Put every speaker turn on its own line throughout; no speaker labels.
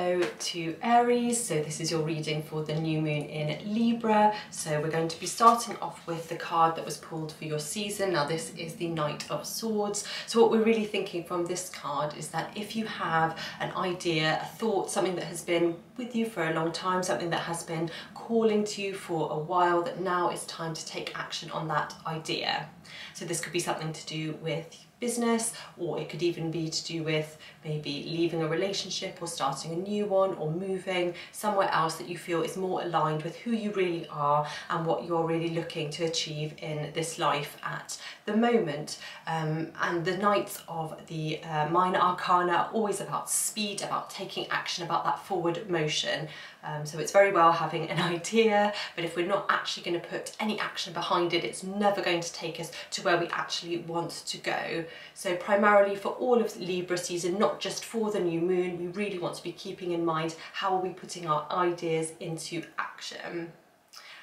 Hello to Aries, so this is your reading for the new moon in Libra. So we're going to be starting off with the card that was pulled for your season. Now this is the Knight of Swords. So what we're really thinking from this card is that if you have an idea, a thought, something that has been with you for a long time, something that has been calling to you for a while, that now is time to take action on that idea. So this could be something to do with business, or it could even be to do with maybe leaving a relationship or starting a new one, or moving somewhere else that you feel is more aligned with who you really are and what you're really looking to achieve in this life at the moment. And the Knights of the Minor Arcana are always about speed, about taking action, about that forward motion. So it's very well having an idea, but if we're not actually going to put any action behind it, it's never going to take us to where we actually want to go. So primarily for all of Libra season, not just for the new moon, we really want to be keeping in mind how are we putting our ideas into action.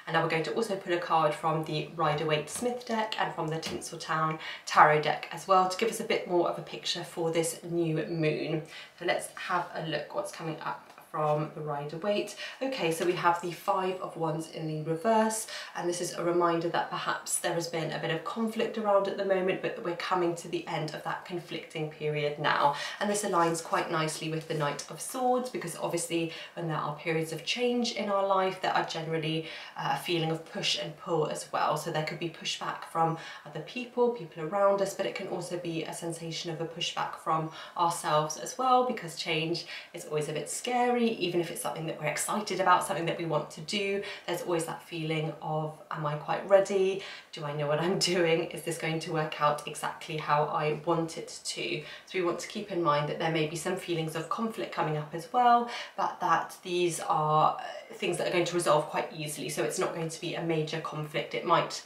And now we're going to also pull a card from the Rider-Waite-Smith deck and from the Tinseltown Tarot deck as well to give us a bit more of a picture for this new moon. So let's have a look what's coming up from the Rider-Waite. Okay, so we have the Five of Wands in the reverse, and this is a reminder that perhaps there has been a bit of conflict around at the moment, but we're coming to the end of that conflicting period now. And this aligns quite nicely with the Knight of Swords, because obviously when there are periods of change in our life, there are generally a feeling of push and pull as well. So there could be pushback from other people around us, but it can also be a sensation of a pushback from ourselves as well, because change is always a bit scary. Even if it's something that we're excited about, something that we want to do, there's always that feeling of, am I quite ready? Do I know what I'm doing? Is this going to work out exactly how I want it to? So we want to keep in mind that there may be some feelings of conflict coming up as well, but that these are things that are going to resolve quite easily. So it's not going to be a major conflict. It might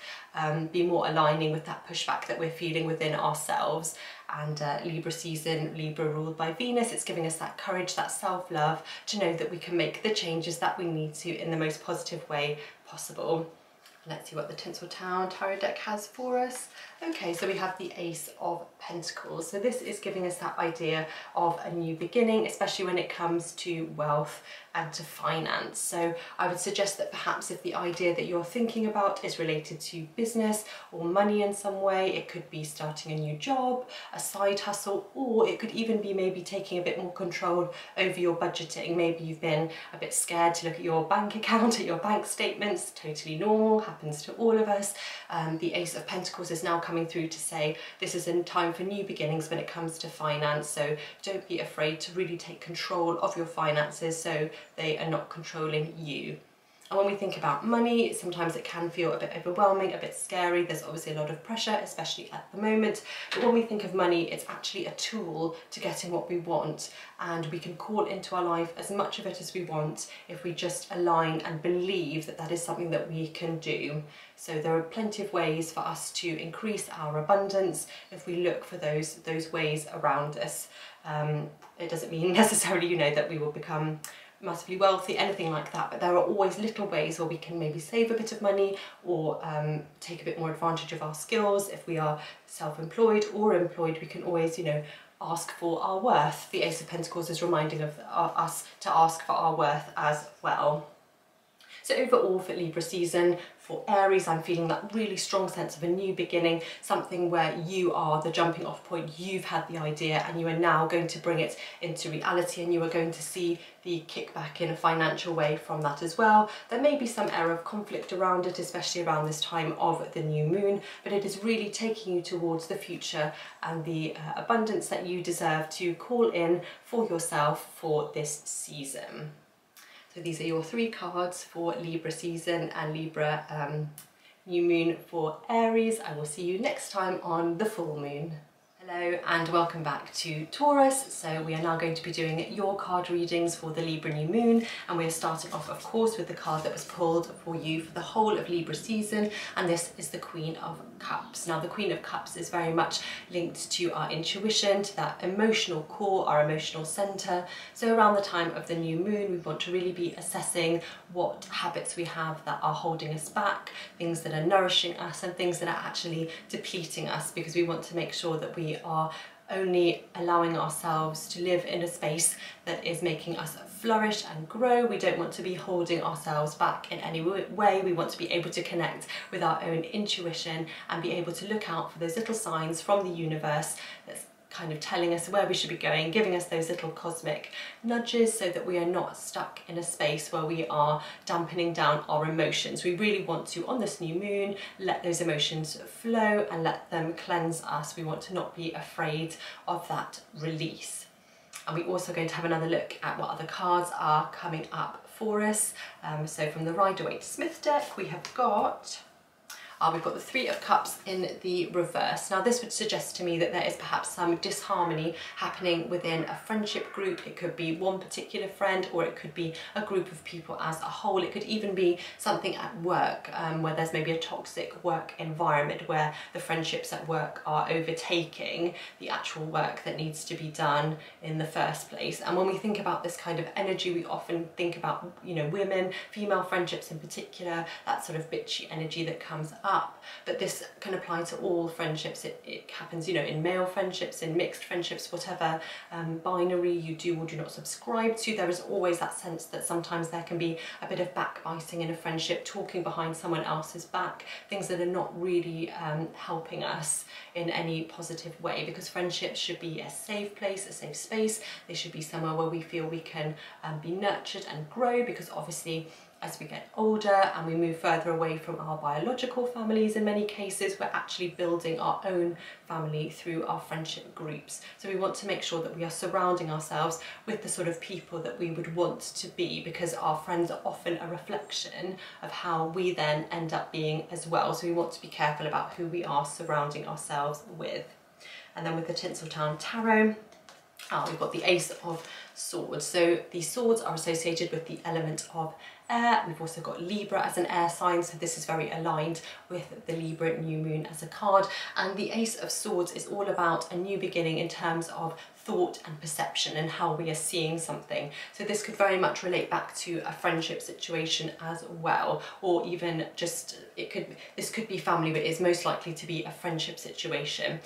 be more aligning with that pushback that we're feeling within ourselves. And Libra season, Libra ruled by Venus, it's giving us that courage, that self-love to know that we can make the changes that we need to in the most positive way possible. Let's see what the Tinseltown Tarot deck has for us. Okay, so we have the Ace of Pentacles. So this is giving us that idea of a new beginning, especially when it comes to wealth and to finance. So I would suggest that perhaps if the idea that you're thinking about is related to business or money in some way, it could be starting a new job, a side hustle, or it could even be maybe taking a bit more control over your budgeting. Maybe you've been a bit scared to look at your bank account, at your bank statements. Totally normal, happens to all of us. The Ace of Pentacles is now coming through to say this is a time for new beginnings when it comes to finance. So don't be afraid to really take control of your finances so they are not controlling you. And when we think about money, sometimes it can feel a bit overwhelming, a bit scary. There's obviously a lot of pressure, especially at the moment. But when we think of money, it's actually a tool to getting what we want. And we can call into our life as much of it as we want if we just align and believe that that is something that we can do. So there are plenty of ways for us to increase our abundance if we look for those ways around us. It doesn't mean necessarily, you know, that we will become massively wealthy, anything like that, but there are always little ways where we can maybe save a bit of money or take a bit more advantage of our skills. If we are self-employed or employed, we can always, you know, ask for our worth. The Ace of Pentacles is reminding of us to ask for our worth as well. So overall for Libra season, for Aries, I'm feeling that really strong sense of a new beginning, something where you are the jumping off point. You've had the idea and you are now going to bring it into reality, and you are going to see the kickback in a financial way from that as well. There may be some area of conflict around it, especially around this time of the new moon, but it is really taking you towards the future and the abundance that you deserve to call in for yourself for this season. So these are your three cards for Libra season and Libra new moon for Aries. I will see you next time on the full moon. Hello and welcome back to Taurus. So we are now going to be doing your card readings for the Libra new moon, and we're starting off of course with the card that was pulled for you for the whole of Libra season, and this is the Queen of Cups. Now the Queen of Cups is very much linked to our intuition, to that emotional core, our emotional center. So around the time of the new moon, we want to really be assessing what habits we have that are holding us back, things that are nourishing us and things that are actually depleting us, because we want to make sure that we are only allowing ourselves to live in a space that is making us flourish and grow. We don't want to be holding ourselves back in any way. We want to be able to connect with our own intuition and be able to look out for those little signs from the universe that's kind of telling us where we should be going, giving us those little cosmic nudges so that we are not stuck in a space where we are dampening down our emotions. We really want to, on this new moon, let those emotions flow and let them cleanse us. We want to not be afraid of that release. And we're also going to have another look at what other cards are coming up for us. So from the Rider-Waite-Smith deck, we've got the Three of Cups in the reverse. Now this would suggest to me that there is perhaps some disharmony happening within a friendship group. It could be one particular friend, or it could be a group of people as a whole. It could even be something at work where there's maybe a toxic work environment where the friendships at work are overtaking the actual work that needs to be done in the first place. And when we think about this kind of energy, we often think about, you know, women, female friendships in particular, that sort of bitchy energy that comes up. But this can apply to all friendships. It happens, you know, in male friendships, in mixed friendships, whatever binary you do or do not subscribe to. There is always that sense that sometimes there can be a bit of backbiting in a friendship, talking behind someone else's back, things that are not really helping us in any positive way, because friendships should be a safe place, a safe space. They should be somewhere where we feel we can be nurtured and grow, because obviously as we get older and we move further away from our biological families, in many cases we're actually building our own family through our friendship groups. So we want to make sure that we are surrounding ourselves with the sort of people that we would want to be, because our friends are often a reflection of how we then end up being as well. So we want to be careful about who we are surrounding ourselves with. And then with the Tinseltown Tarot, we've got the Ace of Swords. So the swords are associated with the element of air. We've also got Libra as an air sign, so this is very aligned with the Libra new moon as a card. And the Ace of Swords is all about a new beginning in terms of thought and perception and how we are seeing something. So this could very much relate back to a friendship situation as well, or even just this could be family, but it's most likely to be a friendship situation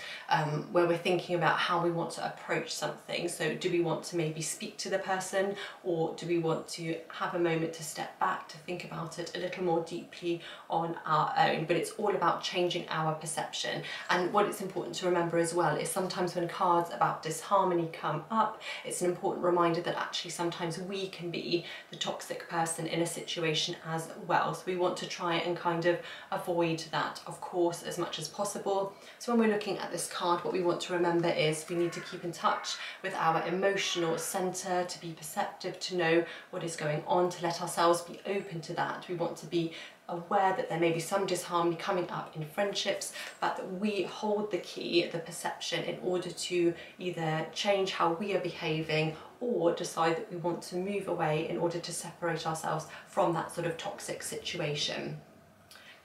where we're thinking about how we want to approach something. So do we want to maybe speak to the person, or do we want to have a moment to step back to think about it a little more deeply on our own? But it's all about changing our perception. And what it's important to remember as well is sometimes when cards about disharmony come up, it's an important reminder that actually sometimes we can be the toxic person in a situation as well. So we want to try and kind of avoid that, of course, as much as possible. So when we're looking at this card, what we want to remember is we need to keep in touch with our emotional center, to be perceptive, to know what is going on, to let ourselves be open to that. We want to be aware that there may be some disharmony coming up in friendships, but that we hold the key, the perception, in order to either change how we are behaving or decide that we want to move away in order to separate ourselves from that sort of toxic situation.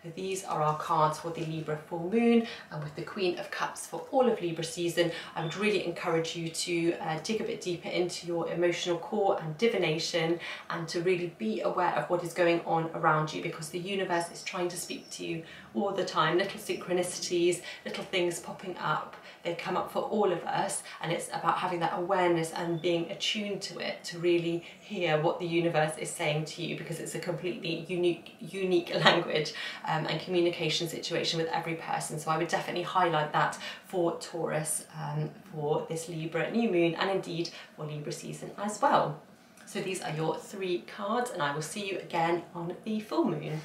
So these are our cards for the Libra full moon, and with the Queen of Cups for all of Libra season, I would really encourage you to dig a bit deeper into your emotional core and divination, and to really be aware of what is going on around you, because the universe is trying to speak to you all the time. Little synchronicities, little things popping up, they come up for all of us, and it's about having that awareness and being attuned to it to really hear what the universe is saying to you, because it's a completely unique language and communication situation with every person. So I would definitely highlight that for Taurus for this Libra new moon, and indeed for Libra season as well. So these are your 3 cards, and I will see you again on the full moon.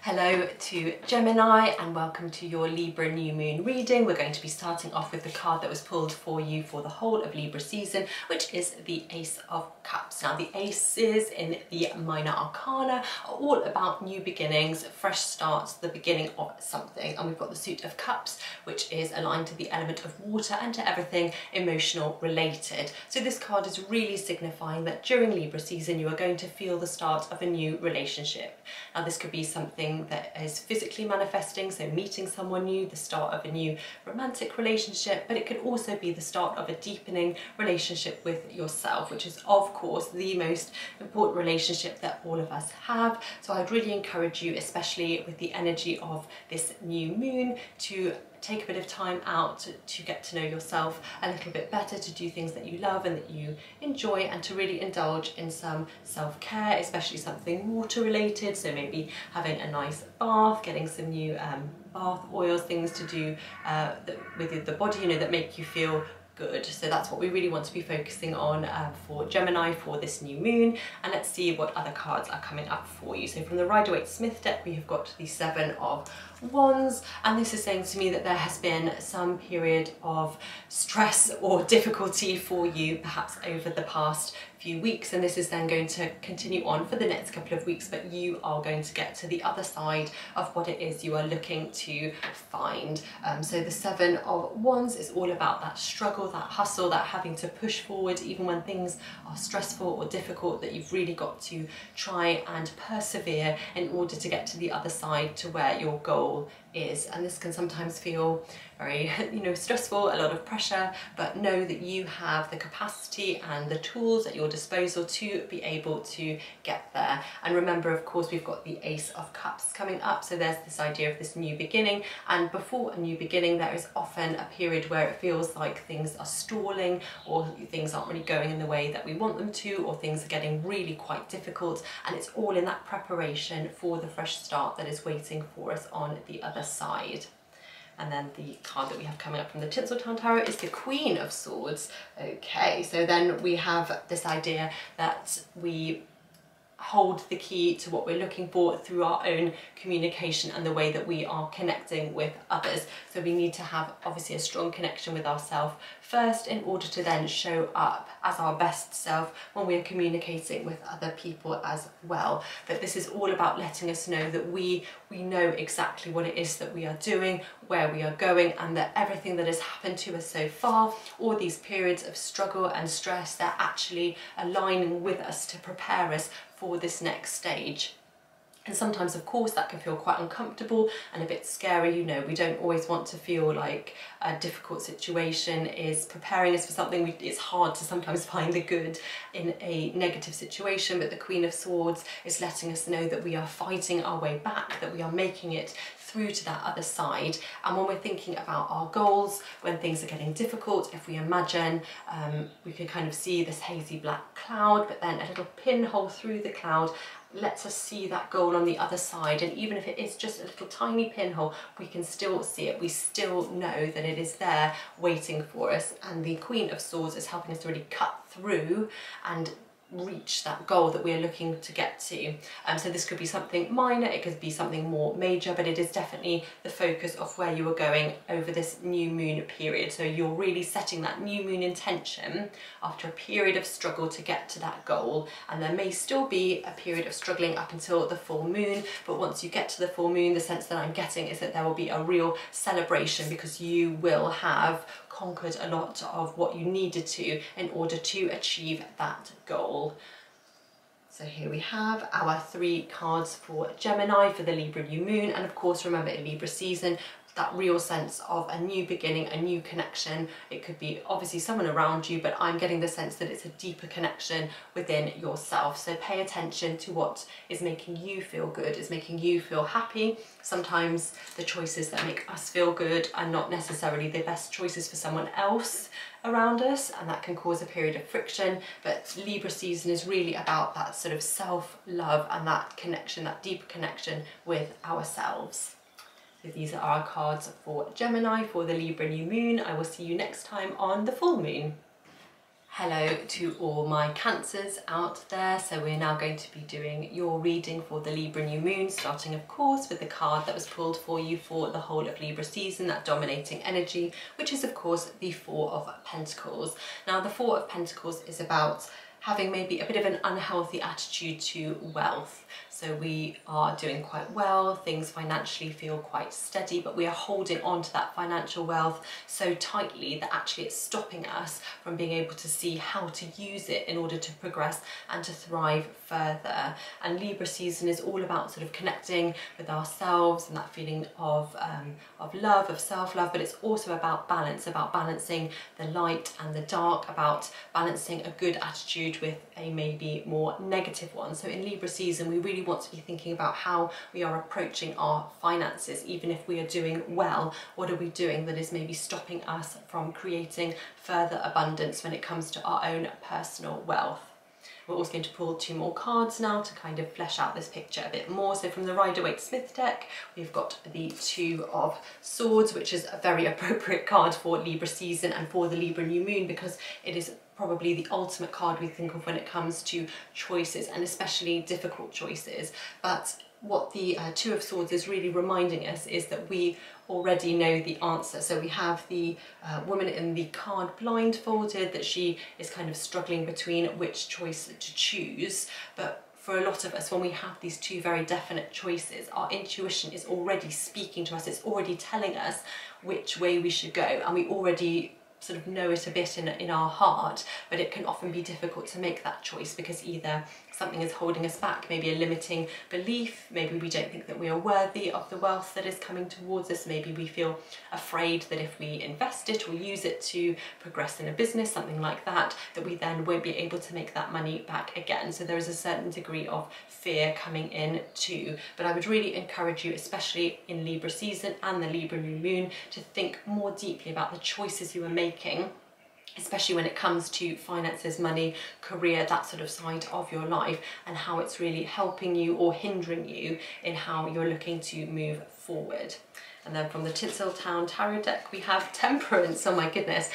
Hello to Gemini, and welcome to your Libra new moon reading. We're going to be starting off with the card that was pulled for you for the whole of Libra season, which is the Ace of Cups. Now the aces in the minor arcana are all about new beginnings, fresh starts, the beginning of something. And we've got the Suit of Cups, which is aligned to the element of water and to everything emotional related. So this card is really signifying that during Libra season you are going to feel the start of a new relationship. Now this could be something that is physically manifesting, so meeting someone new, the start of a new romantic relationship, but it could also be the start of a deepening relationship with yourself, which is of course the most important relationship that all of us have. So I'd really encourage you, especially with the energy of this new moon, to take a bit of time out to get to know yourself a little bit better, to do things that you love and that you enjoy, and to really indulge in some self-care, especially something water related. So maybe having a nice bath, getting some new bath oils, things to do with the body, you know, that make you feel good. So that's what we really want to be focusing on for Gemini for this new moon. And let's see what other cards are coming up for you. So from the Rider-Waite-Smith deck, we have got the Seven of Wands, and this is saying to me that there has been some period of stress or difficulty for you perhaps over the past few weeks, and this is then going to continue on for the next couple of weeks, but you are going to get to the other side of what it is you are looking to find. So the Seven of Wands is all about that struggle, that hustle, that having to push forward even when things are stressful or difficult, that you've really got to try and persevere in order to get to the other side, to where your goal is. And this can sometimes feel very, you know, stressful, a lot of pressure, but know that you have the capacity and the tools at your disposal to be able to get there. And remember, of course, we've got the Ace of Cups coming up, so there's this idea of this new beginning, and before a new beginning there is often a period where it feels like things are stalling, or things aren't really going in the way that we want them to, or things are getting really quite difficult, and it's all in that preparation for the fresh start that is waiting for us on the other side. And then the card that we have coming up from the Tinseltown Tarot is the Queen of Swords. Okay, so then we have this idea that we hold the key to what we're looking for through our own communication and the way that we are connecting with others. So we need to have obviously a strong connection with ourselves first in order to then show up as our best self when we're communicating with other people as well. But this is all about letting us know that we know exactly what it is that we are doing, where we are going, and that everything that has happened to us so far, all these periods of struggle and stress, they're actually aligning with us to prepare us for this next stage. And sometimes, of course, that can feel quite uncomfortable and a bit scary. You know, we don't always want to feel like a difficult situation is preparing us for something. It's hard to sometimes find the good in a negative situation, but the Queen of Swords is letting us know that we are fighting our way back, that we are making it through to that other side. And when we're thinking about our goals, when things are getting difficult, if we imagine, we can kind of see this hazy black cloud, but then a little pinhole through the cloud lets us see that goal on the other side. And even if it is just a little tiny pinhole, we can still see it. We still know that it is there waiting for us. And the Queen of Swords is helping us to really cut through and reach that goal that we're looking to get to. So this could be something minor, it could be something more major, but it is definitely the focus of where you are going over this new moon period. So you're really setting that new moon intention after a period of struggle to get to that goal. And there may still be a period of struggling up until the full moon, but once you get to the full moon, the sense that I'm getting is that there will be a real celebration, because you will have conquered a lot of what you needed to in order to achieve that goal. So here we have our 3 cards for Gemini for the Libra new moon, and of course remember, in Libra season, that real sense of a new beginning, a new connection. It could be obviously someone around you, but I'm getting the sense that it's a deeper connection within yourself. So pay attention to what is making you feel good, is making you feel happy. Sometimes the choices that make us feel good are not necessarily the best choices for someone else around us, and that can cause a period of friction. But Libra season is really about that sort of self-love and that connection, that deeper connection with ourselves. So these are our cards for Gemini for the Libra new moon. I will see you next time on the full moon. Hello to all my Cancers out there. So we're now going to be doing your reading for the Libra new moon, starting of course with the card that was pulled for you for the whole of Libra season, that dominating energy, which is of course the Four of Pentacles. Now the Four of Pentacles is about having maybe a bit of an unhealthy attitude to wealth. So we are doing quite well, things financially feel quite steady, but we are holding on to that financial wealth so tightly that actually it's stopping us from being able to see how to use it in order to progress and to thrive further. And Libra season is all about sort of connecting with ourselves and that feeling of love, of self-love, but it's also about balance, about balancing the light and the dark, about balancing a good attitude with a maybe more negative one. So in Libra season, we really want to be thinking about how we are approaching our finances. Even if we are doing well, what are we doing that is maybe stopping us from creating further abundance when it comes to our own personal wealth? We're also going to pull 2 more cards now to kind of flesh out this picture a bit more. So from the Rider-Waite-Smith deck, we've got the 2 of Swords, which is a very appropriate card for Libra season and for the Libra new moon, because it is probably the ultimate card we think of when it comes to choices, and especially difficult choices. But what the 2 of Swords is really reminding us is that we already know the answer. So we have the woman in the card blindfolded, that she is kind of struggling between which choice to choose. But for a lot of us, when we have these 2 very definite choices, our intuition is already speaking to us. It's already telling us which way we should go, and we already sort of know it a bit in our heart, but it can often be difficult to make that choice because either something is holding us back, maybe a limiting belief, maybe we don't think that we are worthy of the wealth that is coming towards us, maybe we feel afraid that if we invest it or use it to progress in a business, something like that, that we then won't be able to make that money back again. So there is a certain degree of fear coming in too. But I would really encourage you, especially in Libra season and the Libra new moon, to think more deeply about the choices you are making, especially when it comes to finances, money, career, that sort of side of your life, and how it's really helping you or hindering you in how you're looking to move forward. And then from the Tinseltown Tarot deck, we have Temperance. Oh my goodness.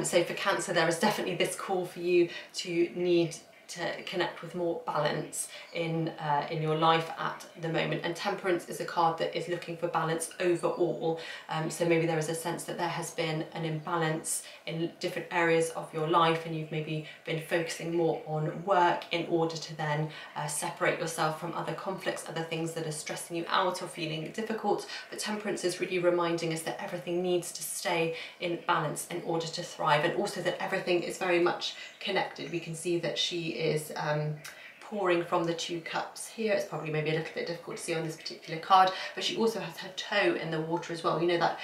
So for Cancer, there is definitely this call for you to need to connect with more balance in your life at the moment. And Temperance is a card that is looking for balance overall. So maybe there is a sense that there has been an imbalance in different areas of your life, and you've maybe been focusing more on work in order to then separate yourself from other conflicts, other things that are stressing you out or feeling difficult. But Temperance is really reminding us that everything needs to stay in balance in order to thrive, and also that everything is very much connected. We can see that she is pouring from the 2 cups here. It's probably maybe a little bit difficult to see on this particular card, but she also has her toe in the water as well. You know, that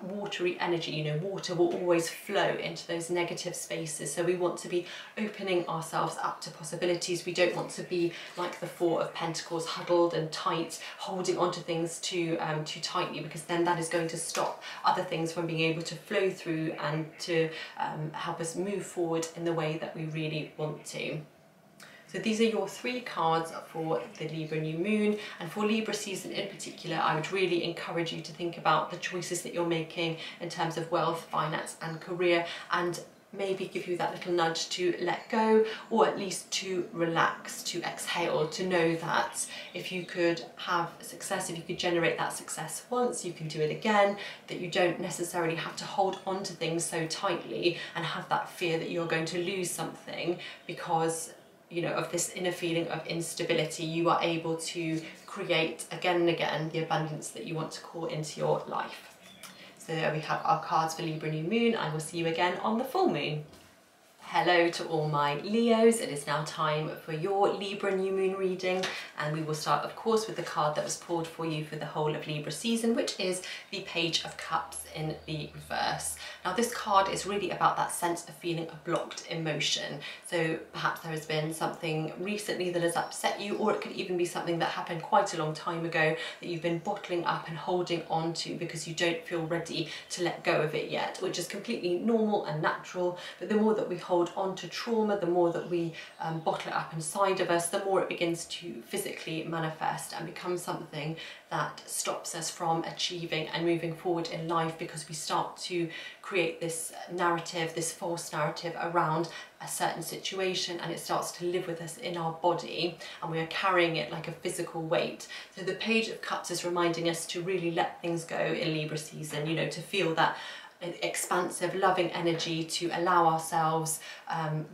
watery energy, you know, water will always flow into those negative spaces. So we want to be opening ourselves up to possibilities. We don't want to be like the 4 of Pentacles, huddled and tight, holding onto things too tightly, because then that is going to stop other things from being able to flow through and to help us move forward in the way that we really want to. So these are your 3 cards for the Libra new moon, and for Libra season in particular, I would really encourage you to think about the choices that you're making in terms of wealth, finance and career, and maybe give you that little nudge to let go, or at least to relax, to exhale, to know that if you could have success, if you could generate that success once, you can do it again, that you don't necessarily have to hold on to things so tightly and have that fear that you're going to lose something because, you know, of this inner feeling of instability. You are able to create again and again the abundance that you want to call into your life. So there we have our cards for Libra new moon. I will see you again on the full moon. Hello to all my Leos. It is now time for your Libra new moon reading, and we will start of course with the card that was pulled for you for the whole of Libra season, which is the Page of Cups in the reverse. Now this card is really about that sense of feeling a blocked emotion. So perhaps there has been something recently that has upset you, or it could even be something that happened quite a long time ago that you've been bottling up and holding on to because you don't feel ready to let go of it yet, which is completely normal and natural. But the more that we hold on to trauma, the more that we bottle it up inside of us, the more it begins to physically manifest and become something that stops us from achieving and moving forward in life, because we start to create this narrative, this false narrative around a certain situation, and it starts to live with us in our body, and we are carrying it like a physical weight. So the Page of Cups is reminding us to really let things go in Libra season, you know, to feel that expansive, loving energy, to allow ourselves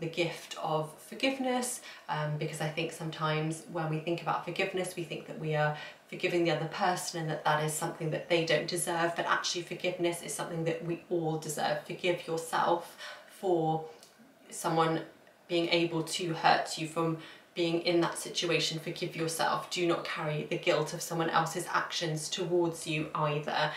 the gift of forgiveness, because I think sometimes when we think about forgiveness, we think that we are forgiving the other person and that is something that they don't deserve, but actually forgiveness is something that we all deserve. Forgive yourself for someone being able to hurt you, from being in that situation. Forgive yourself. Do not carry the guilt of someone else's actions towards you either.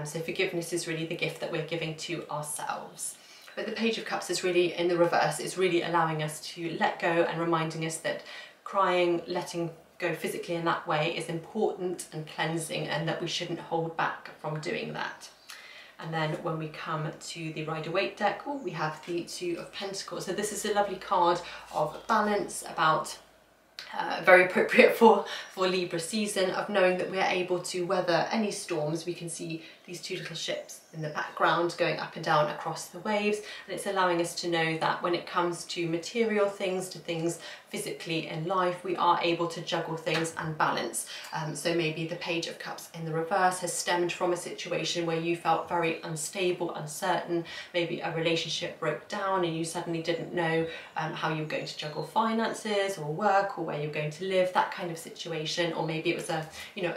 So forgiveness is really the gift that we're giving to ourselves. But the Page of Cups is really in the reverse. It's really allowing us to let go and reminding us that crying, letting go physically in that way is important and cleansing, and that we shouldn't hold back from doing that. And then when we come to the Rider-Waite deck, we have the Two of Pentacles. So this is a lovely card of balance, about very appropriate for Libra season, of knowing that we're able to weather any storms. We can see these two little ships in the background going up and down across the waves, and it's allowing us to know that when it comes to material things, to things physically in life, we are able to juggle things and balance. So maybe the Page of Cups in the reverse has stemmed from a situation where you felt very unstable, uncertain. Maybe a relationship broke down and you suddenly didn't know how you were going to juggle finances or work, or where you're going to live, that kind of situation. Or maybe it was a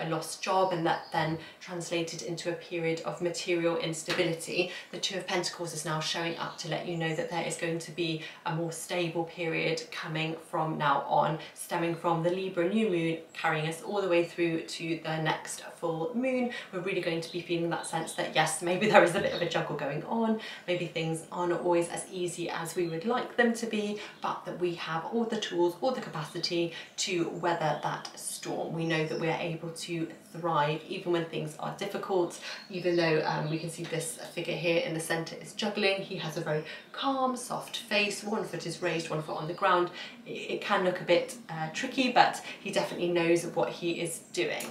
lost job, and that then translated into a period of material instability. The Two of Pentacles is now showing up to let you know that there is going to be a more stable period coming from now on, stemming from the Libra new moon, carrying us all the way through to the next full moon. We're really going to be feeling that sense that yes, maybe there is a bit of a juggle going on, maybe things aren't always as easy as we would like them to be, but that we have all the tools, all the capacity to weather that storm. We know that we're able to thrive even when things are difficult. Even though we can see this figure here in the center is juggling, he has a very calm, soft face. One foot is raised, one foot on the ground. It can look a bit tricky, but he definitely knows what he is doing.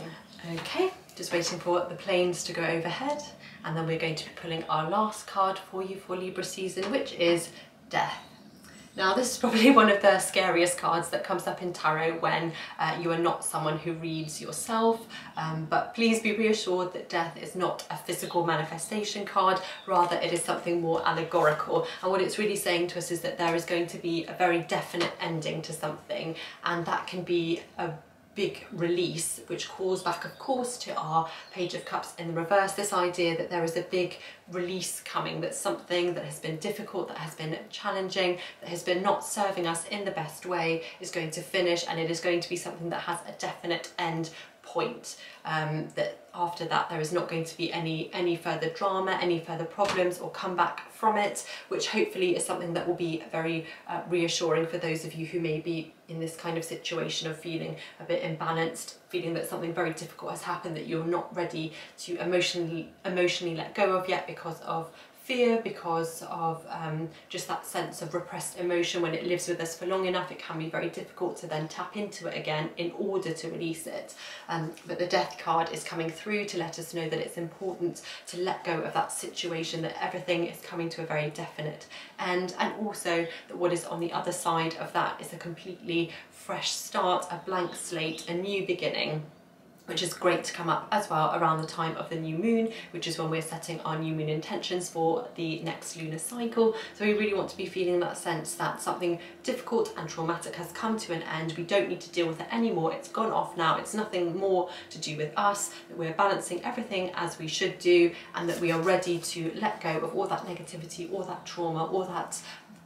Okay, just waiting for the planes to go overhead, and then we're going to be pulling our last card for you for Libra season, which is Death. Now, this is probably one of the scariest cards that comes up in tarot when you are not someone who reads yourself, but please be reassured that death is not a physical manifestation card, rather it is something more allegorical. And what it's really saying to us is that there is going to be a very definite ending to something, and that can be a big release, which calls back, of course, to our Page of Cups in the reverse. This idea that there is a big release coming, that something that has been difficult, that has been challenging, that has been not serving us in the best way is going to finish, and it is going to be something that has a definite end point. That after that there is not going to be any further drama, any further problems or comeback from it, which hopefully is something that will be very reassuring for those of you who may be in this kind of situation of feeling a bit imbalanced, feeling that something very difficult has happened that you're not ready to emotionally let go of yet because of fear, because of just that sense of repressed emotion. When it lives with us for long enough, it can be very difficult to then tap into it again in order to release it. But the Death card is coming through to let us know that it's important to let go of that situation, that everything is coming to a very definite end, and also that what is on the other side of that is a completely fresh start, a blank slate, a new beginning, which is great to come up as well around the time of the new moon, which is when we're setting our new moon intentions for the next lunar cycle. So we really want to be feeling that sense that something difficult and traumatic has come to an end. We don't need to deal with it anymore. It's gone off now. It's nothing more to do with us, that we're balancing everything as we should do, and that we are ready to let go of all that negativity, all that trauma, all that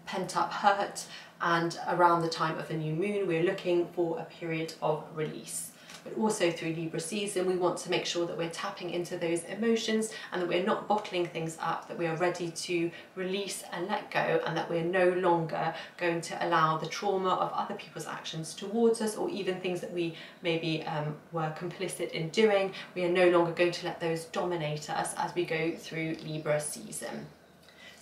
pent-up hurt. And around the time of the new moon, we're looking for a period of release. But also through Libra season, we want to make sure that we're tapping into those emotions and that we're not bottling things up, that we are ready to release and let go, and that we're no longer going to allow the trauma of other people's actions towards us, or even things that we maybe were complicit in doing. We are no longer going to let those dominate us as we go through Libra season.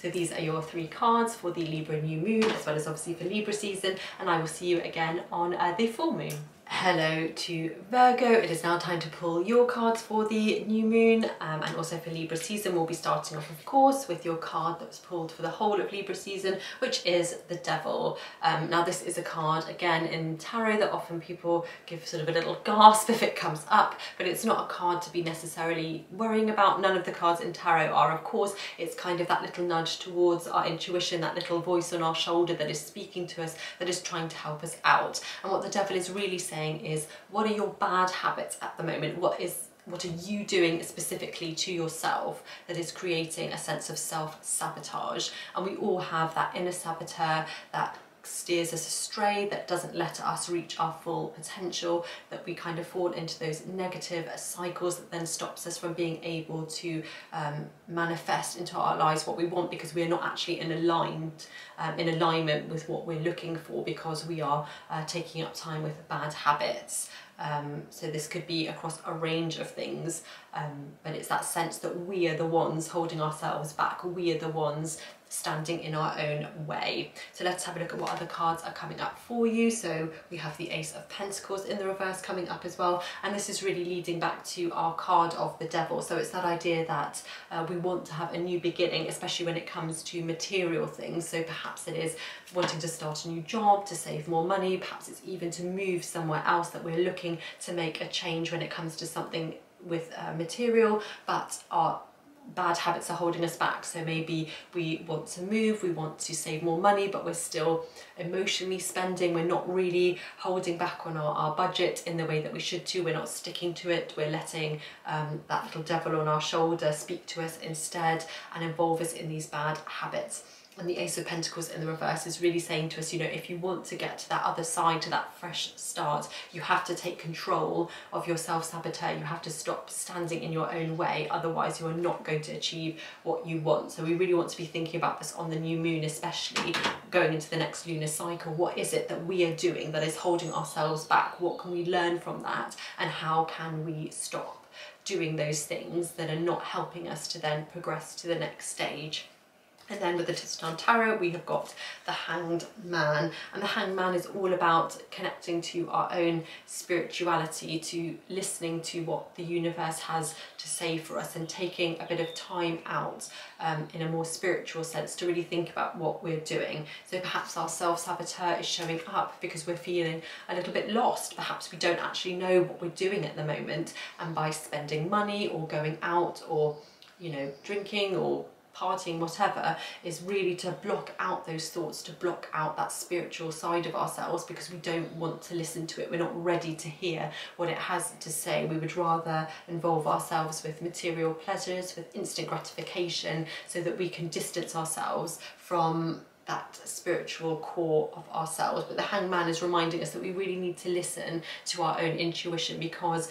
So these are your 3 cards for the Libra new moon, as well as obviously for Libra season, and I will see you again on the full moon. Hello to Virgo. It is now time to pull your cards for the new moon, and also for Libra season. We'll be starting off, of course, with your card that was pulled for the whole of Libra season, which is the Devil. Now this is a card, again, in tarot that often people give sort of a little gasp if it comes up, but it's not a card to be necessarily worrying about. None of the cards in tarot are, of course. It's kind of that little nudge towards our intuition, that little voice on our shoulder that is speaking to us, that is trying to help us out. And what the Devil is really saying is, what are your bad habits at the moment? What are you doing specifically to yourself that is creating a sense of self-sabotage? And we all have that inner saboteur that steers us astray, that doesn't let us reach our full potential, that we kind of fall into those negative cycles that then stops us from being able to manifest into our lives what we want, because we're not actually in alignment with what we're looking for, because we are taking up time with bad habits. So this could be across a range of things, but it's that sense that we are the ones holding ourselves back, we are the ones standing in our own way. So let's have a look at what other cards are coming up for you. So we have the Ace of Pentacles in the reverse coming up as well, and this is really leading back to our card of the Devil. So it's that idea that we want to have a new beginning, especially when it comes to material things. So perhaps it is wanting to start a new job, to save more money, perhaps it's even to move somewhere else, that we're looking to make a change when it comes to something with material, but our bad habits are holding us back. So maybe we want to move, we want to save more money, but we're still emotionally spending, we're not really holding back on our budget in the way that we should do, we're not sticking to it, we're letting that little devil on our shoulder speak to us instead and involve us in these bad habits. And the Ace of Pentacles in the reverse is really saying to us, you know, if you want to get to that other side, to that fresh start, you have to take control of your self-saboteur. You have to stop standing in your own way. Otherwise, you are not going to achieve what you want. So we really want to be thinking about this on the new moon, especially going into the next lunar cycle. What is it that we are doing that is holding ourselves back? What can we learn from that? And how can we stop doing those things that are not helping us to then progress to the next stage? And then with the Tistan Tarot, we have got the Hanged Man. And the Hanged Man is all about connecting to our own spirituality, to listening to what the universe has to say for us, and taking a bit of time out in a more spiritual sense to really think about what we're doing. So perhaps our self-saboteur is showing up because we're feeling a little bit lost. Perhaps we don't actually know what we're doing at the moment. And by spending money or going out or, you know, drinking or partying, whatever, is really to block out those thoughts, to block out that spiritual side of ourselves, because we don't want to listen to it. We're not ready to hear what it has to say. We would rather involve ourselves with material pleasures, with instant gratification, so that we can distance ourselves from that spiritual core of ourselves. But the Hanged Man is reminding us that we really need to listen to our own intuition, because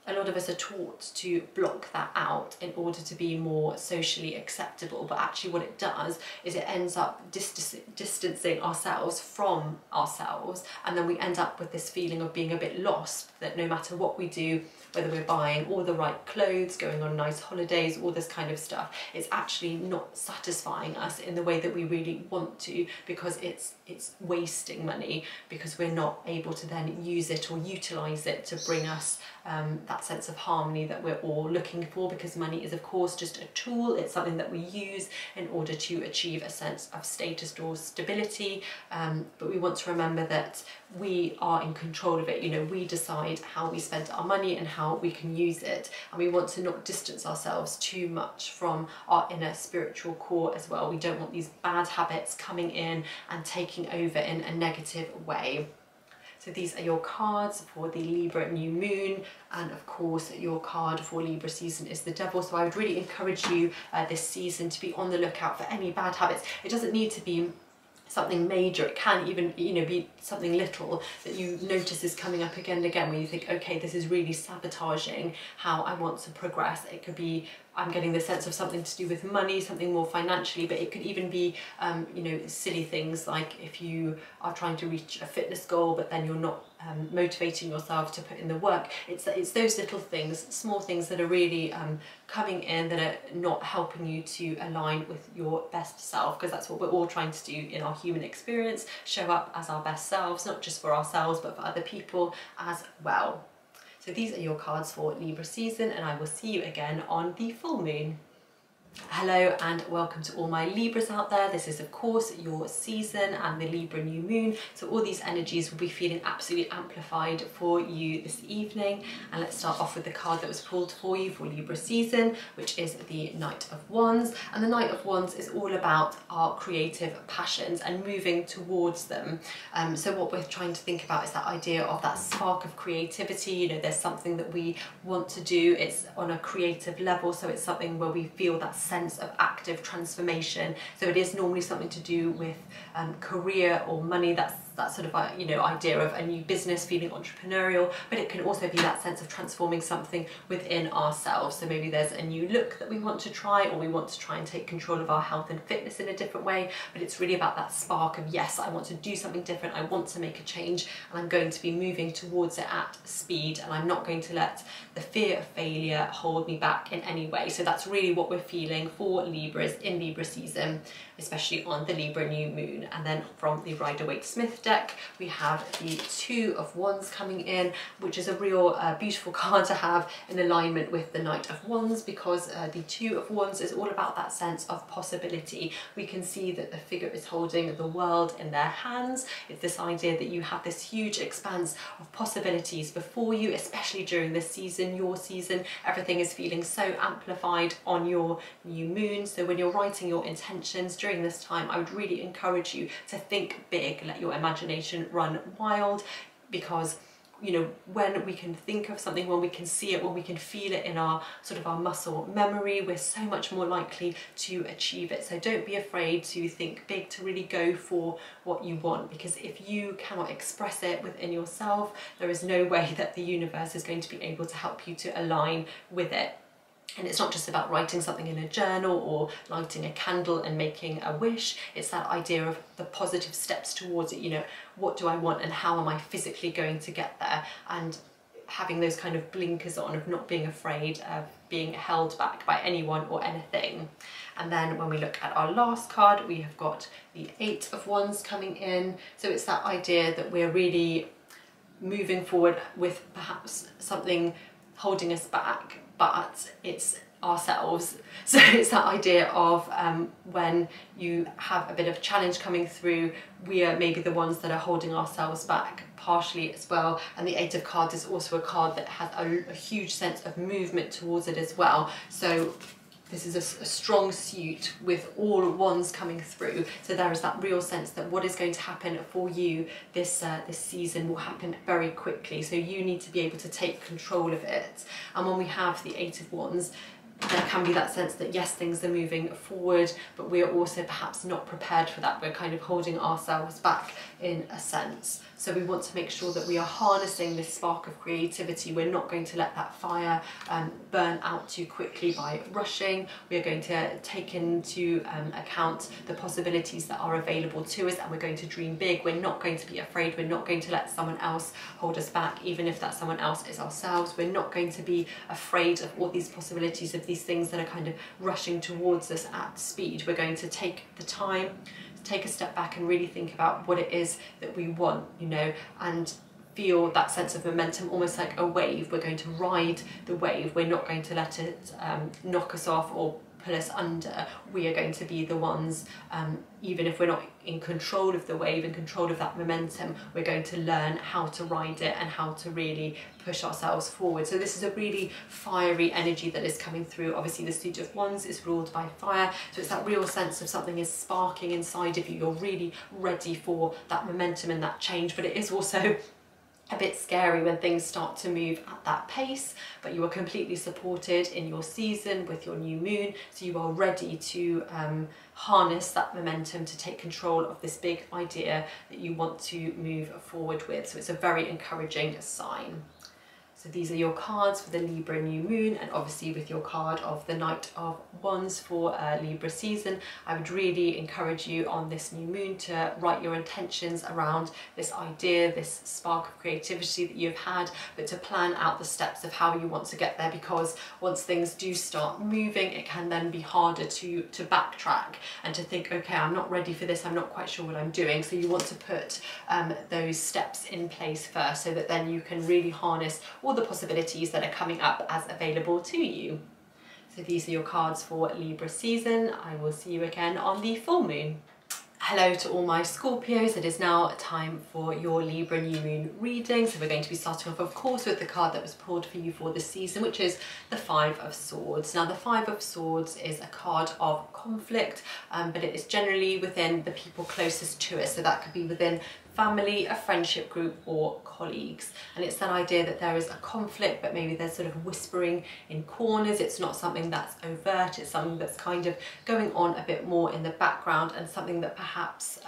a lot of us are taught to block that out in order to be more socially acceptable, but actually what it does is it ends up distancing ourselves from ourselves, and then we end up with this feeling of being a bit lost, that no matter what we do, whether we're buying all the right clothes, going on nice holidays, all this kind of stuff, it's actually not satisfying us in the way that we really want to, because it's wasting money, because we're not able to then use it or utilize it to bring us that sense of harmony that we're all looking for, because money is of course just a tool. It's something that we use in order to achieve a sense of status or stability, but we want to remember that we are in control of it. You know, we decide how we spend our money and how we can use it, and we want to not distance ourselves too much from our inner spiritual core as well. We don't want these bad habits coming in and taking over in a negative way. So these are your cards for the Libra new moon, and of course your card for Libra season is the Devil. So I would really encourage you this season to be on the lookout for any bad habits. It doesn't need to be something major, it can even, you know, be something little that you notice is coming up again and again, where you think, okay, this is really sabotaging how I want to progress. It could be, I'm getting the sense of something to do with money, something more financially, but it could even be, you know, silly things like if you are trying to reach a fitness goal, but then you're not motivating yourself to put in the work. It's those little things, small things that are really coming in that are not helping you to align with your best self, because that's what we're all trying to do in our human experience, show up as our best selves, not just for ourselves, but for other people as well. So these are your cards for Libra season, and I will see you again on the full moon. Hello and welcome to all my Libras out there. This is of course your season and the Libra new moon, so all these energies will be feeling absolutely amplified for you this evening. And let's start off with the card that was pulled for you for Libra season, which is the Knight of Wands. And the Knight of Wands is all about our creative passions and moving towards them. So what we're trying to think about is that idea of that spark of creativity. You know, there's something that we want to do, it's on a creative level, so it's something where we feel that sense of active transformation. So it is normally something to do with career or money. That's that sort of idea of a new business, feeling entrepreneurial, but it can also be that sense of transforming something within ourselves. So maybe there's a new look that we want to try, or we want to try and take control of our health and fitness in a different way, but it's really about that spark of, yes, I want to do something different, I want to make a change, and I'm going to be moving towards it at speed, and I'm not going to let the fear of failure hold me back in any way. So that's really what we're feeling for Libras in Libra season, especially on the Libra new moon. And then from the Rider-Waite-Smith deck, we have the Two of Wands coming in, which is a real beautiful card to have in alignment with the Knight of Wands, because the Two of Wands is all about that sense of possibility. We can see that the figure is holding the world in their hands. It's this idea that you have this huge expanse of possibilities before you, especially during this season, your season. Everything is feeling so amplified on your new moon. So when you're writing your intentions during this time, I would really encourage you to think big, let your imagination run wild, because when we can think of something, when we can see it, when we can feel it in our muscle memory, we're so much more likely to achieve it. So don't be afraid to think big, to really go for what you want, because if you cannot express it within yourself, there is no way that the universe is going to be able to help you to align with it. And it's not just about writing something in a journal or lighting a candle and making a wish. It's that idea of the positive steps towards it. What do I want and how am I physically going to get there? And having those kind of blinkers on, of not being afraid of being held back by anyone or anything. And then when we look at our last card, we have got the Eight of Wands coming in. So it's that idea that we're really moving forward with perhaps something holding us back, but it's ourselves. So it's that idea of when you have a bit of challenge coming through, we are maybe the ones that are holding ourselves back partially as well. And the Eight of Cards is also a card that has a huge sense of movement towards it as well. So this is a strong suit with all wands coming through. So there is that real sense that what is going to happen for you this season will happen very quickly. So you need to be able to take control of it. And when we have the Eight of Wands, there can be that sense that yes, things are moving forward, but we are also perhaps not prepared for that. We're kind of holding ourselves back in a sense. So we want to make sure that we are harnessing this spark of creativity. We're not going to let that fire burn out too quickly by rushing. We are going to take into account the possibilities that are available to us, and we're going to dream big. We're not going to be afraid. We're not going to let someone else hold us back, even if that someone else is ourselves. We're not going to be afraid of all these possibilities, of these things that are kind of rushing towards us at speed. We're going to take the time, take a step back and really think about what it is that we want, and feel that sense of momentum, almost like a wave. We're going to ride the wave. We're not going to let it knock us off or pull us under. We are going to be the ones, even if we're not in control of the wave, in control of that momentum, we're going to learn how to ride it and how to really push ourselves forward. So this is a really fiery energy that is coming through. Obviously the Suit of Wands is ruled by fire, so it's that real sense of something is sparking inside of you. You're really ready for that momentum and that change, but it is also a bit scary when things start to move at that pace, but you are completely supported in your season with your new moon, so you are ready to harness that momentum to take control of this big idea that you want to move forward with. So it's a very encouraging sign. So these are your cards for the Libra new moon, and obviously with your card of the Knight of Wands for Libra season, I would really encourage you on this new moon to write your intentions around this idea, this spark of creativity that you've had, but to plan out the steps of how you want to get there, because once things do start moving, it can then be harder to backtrack and to think, okay, I'm not ready for this, I'm not quite sure what I'm doing. So you want to put those steps in place first, so that then you can really harness all the possibilities that are coming up as available to you. So these are your cards for Libra season. I will see you again on the full moon. Hello to all my Scorpios. It is now time for your Libra new moon reading. So we're going to be starting off, of course, with the card that was pulled for you for this season, which is the Five of Swords. Now the Five of Swords is a card of conflict, but it is generally within the people closest to us. So that could be within family, a friendship group, or colleagues. And it's that idea that there is a conflict, but maybe there's sort of whispering in corners. It's not something that's overt, it's something that's kind of going on a bit more in the background, and something that perhaps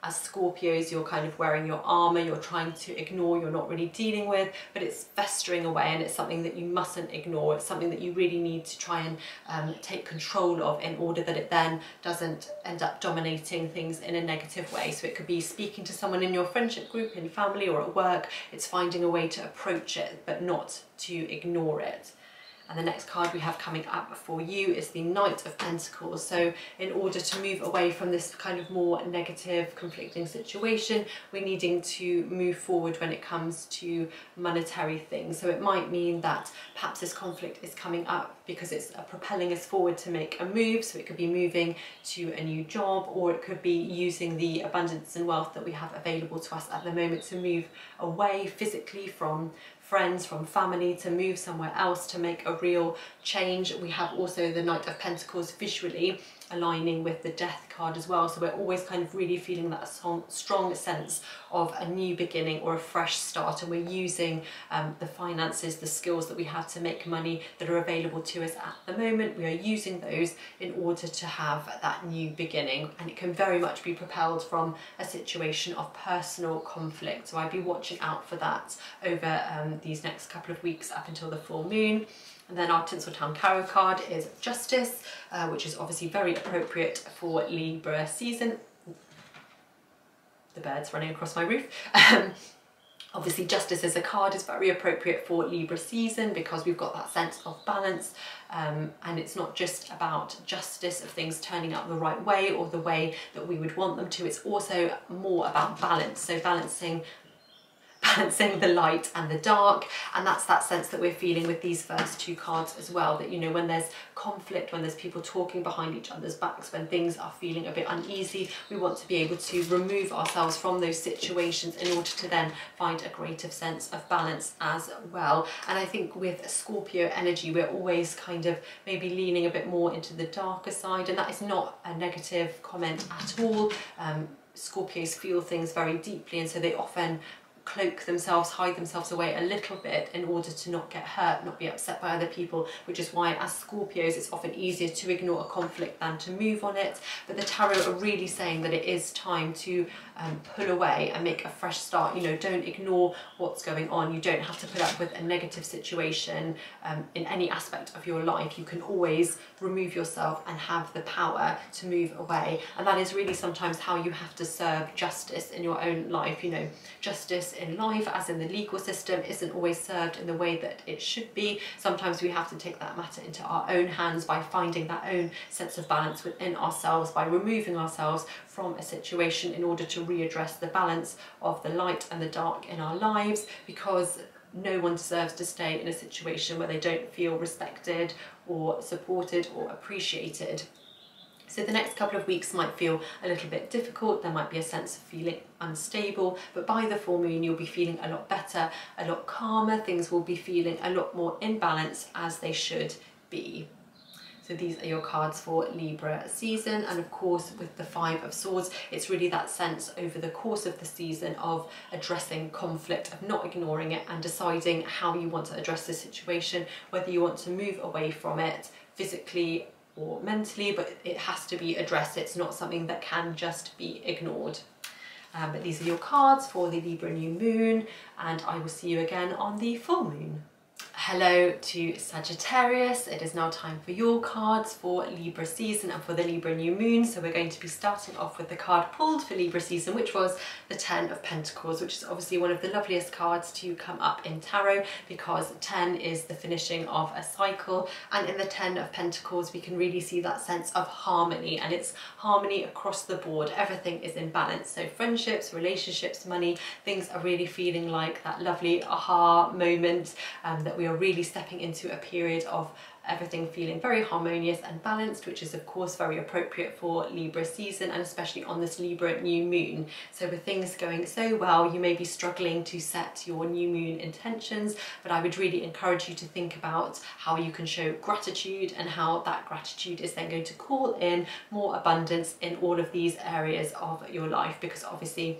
as Scorpios you're kind of wearing your armour, you're trying to ignore, you're not really dealing with, but it's festering away, and it's something that you mustn't ignore. It's something that you really need to try and take control of in order that it then doesn't end up dominating things in a negative way. So it could be speaking to someone in your friendship group, in family, or at work. It's finding a way to approach it but not to ignore it. And the next card we have coming up for you is the Knight of Pentacles. So in order to move away from this kind of more negative, conflicting situation, we're needing to move forward when it comes to monetary things. So it might mean that perhaps this conflict is coming up because it's propelling us forward to make a move. So it could be moving to a new job, or it could be using the abundance and wealth that we have available to us at the moment to move away physically from friends, from family, to move somewhere else, to make a real change. We have also the Knight of Pentacles visually aligning with the Death card as well. So we're always kind of really feeling that strong sense of a new beginning or a fresh start, and we're using the finances, the skills that we have to make money that are available to us at the moment. We are using those in order to have that new beginning, and it can very much be propelled from a situation of personal conflict. So I'd be watching out for that over these next couple of weeks up until the full moon. And then our Tinseltown Tarot card is Justice, which is obviously very appropriate for Libra season. The bird's running across my roof. Obviously Justice as a card is very appropriate for Libra season because we've got that sense of balance, and it's not just about justice of things turning out the right way or the way that we would want them to. It's also more about balance, so balancing the light and the dark, and that's that sense that we're feeling with these first two cards as well, that, you know, when there's conflict, when there's people talking behind each other's backs, when things are feeling a bit uneasy, we want to be able to remove ourselves from those situations in order to then find a greater sense of balance as well. And I think with Scorpio energy, we're always kind of maybe leaning a bit more into the darker side, and that is not a negative comment at all. Scorpios feel things very deeply, and so they often cloak themselves, hide themselves away a little bit in order to not get hurt, not be upset by other people, which is why as Scorpios it's often easier to ignore a conflict than to move on it. But the tarot are really saying that it is time to pull away and make a fresh start. You know, don't ignore what's going on. You don't have to put up with a negative situation in any aspect of your life. You can always remove yourself and have the power to move away, and that is really sometimes how you have to serve justice in your own life. You know, justice in life, as in the legal system, isn't always served in the way that it should be. Sometimes we have to take that matter into our own hands by finding that own sense of balance within ourselves, by removing ourselves from a situation in order to readdress the balance of the light and the dark in our lives, because no one deserves to stay in a situation where they don't feel respected or supported or appreciated. So the next couple of weeks might feel a little bit difficult. There might be a sense of feeling unstable, but by the full moon you'll be feeling a lot better, a lot calmer. Things will be feeling a lot more in balance, as they should be. So these are your cards for Libra season, and of course with the Five of Swords, it's really that sense over the course of the season of addressing conflict, of not ignoring it and deciding how you want to address the situation, whether you want to move away from it physically or mentally, but it has to be addressed. It's not something that can just be ignored. But these are your cards for the Libra new moon, and I will see you again on the full moon. Hello to Sagittarius. It is now time for your cards for Libra season and for the Libra new moon. So we're going to be starting off with the card pulled for Libra season, which was the Ten of Pentacles, which is obviously one of the loveliest cards to come up in tarot, because 10 is the finishing of a cycle, and in the Ten of Pentacles we can really see that sense of harmony, and it's harmony across the board. Everything is in balance, so friendships, relationships, money, things are really feeling like that lovely aha moment, that we are really stepping into a period of everything feeling very harmonious and balanced, which is of course very appropriate for Libra season, and especially on this Libra new moon. So with things going so well, you may be struggling to set your new moon intentions, but I would really encourage you to think about how you can show gratitude, and how that gratitude is then going to call in more abundance in all of these areas of your life, because obviously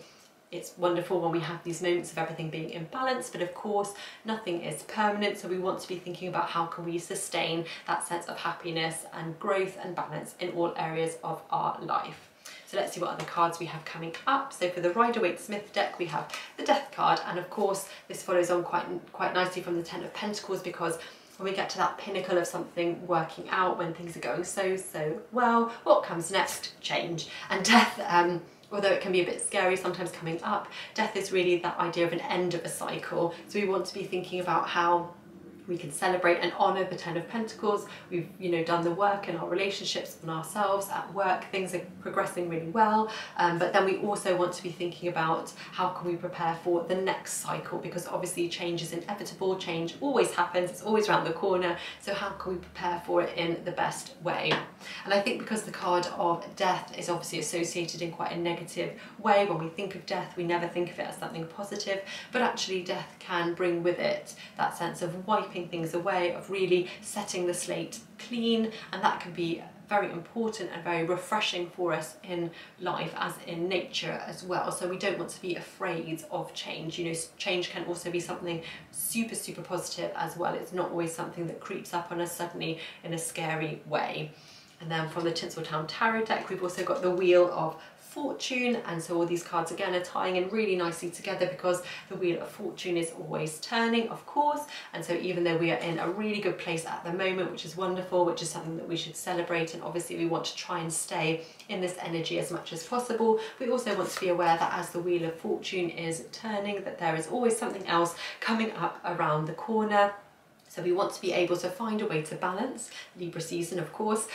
It's wonderful when we have these moments of everything being in balance, but of course nothing is permanent, so we want to be thinking about how can we sustain that sense of happiness and growth and balance in all areas of our life. So let's see what other cards we have coming up. So for the Rider-Waite-Smith deck, we have the Death card, and of course this follows on quite nicely from the Ten of Pentacles, because when we get to that pinnacle of something working out, when things are going so well, what comes next? Change. And death, although it can be a bit scary sometimes coming up, death is really that idea of an end of a cycle. So we want to be thinking about how we can celebrate and honour the Ten of Pentacles. We've, you know, done the work in our relationships, on ourselves, at work, things are progressing really well. But then we also want to be thinking about how can we prepare for the next cycle, because obviously change is inevitable, change always happens, it's always around the corner. So how can we prepare for it in the best way? And I think because the card of death is obviously associated in quite a negative way, when we think of death, we never think of it as something positive, but actually death can bring with it that sense of wiping things away, of really setting the slate clean, and that can be very important and very refreshing for us in life as in nature as well. So we don't want to be afraid of change. You know, change can also be something super positive as well. It's not always something that creeps up on us suddenly in a scary way. And then from the Tinseltown Tarot deck, we've also got the Wheel of Fortune, and so all these cards again are tying in really nicely together, because the Wheel of Fortune is always turning, of course, and so even though we are in a really good place at the moment, which is wonderful, which is something that we should celebrate, and obviously we want to try and stay in this energy as much as possible, we also want to be aware that as the Wheel of Fortune is turning, that there is always something else coming up around the corner. So we want to be able to find a way to balance, Libra season of course,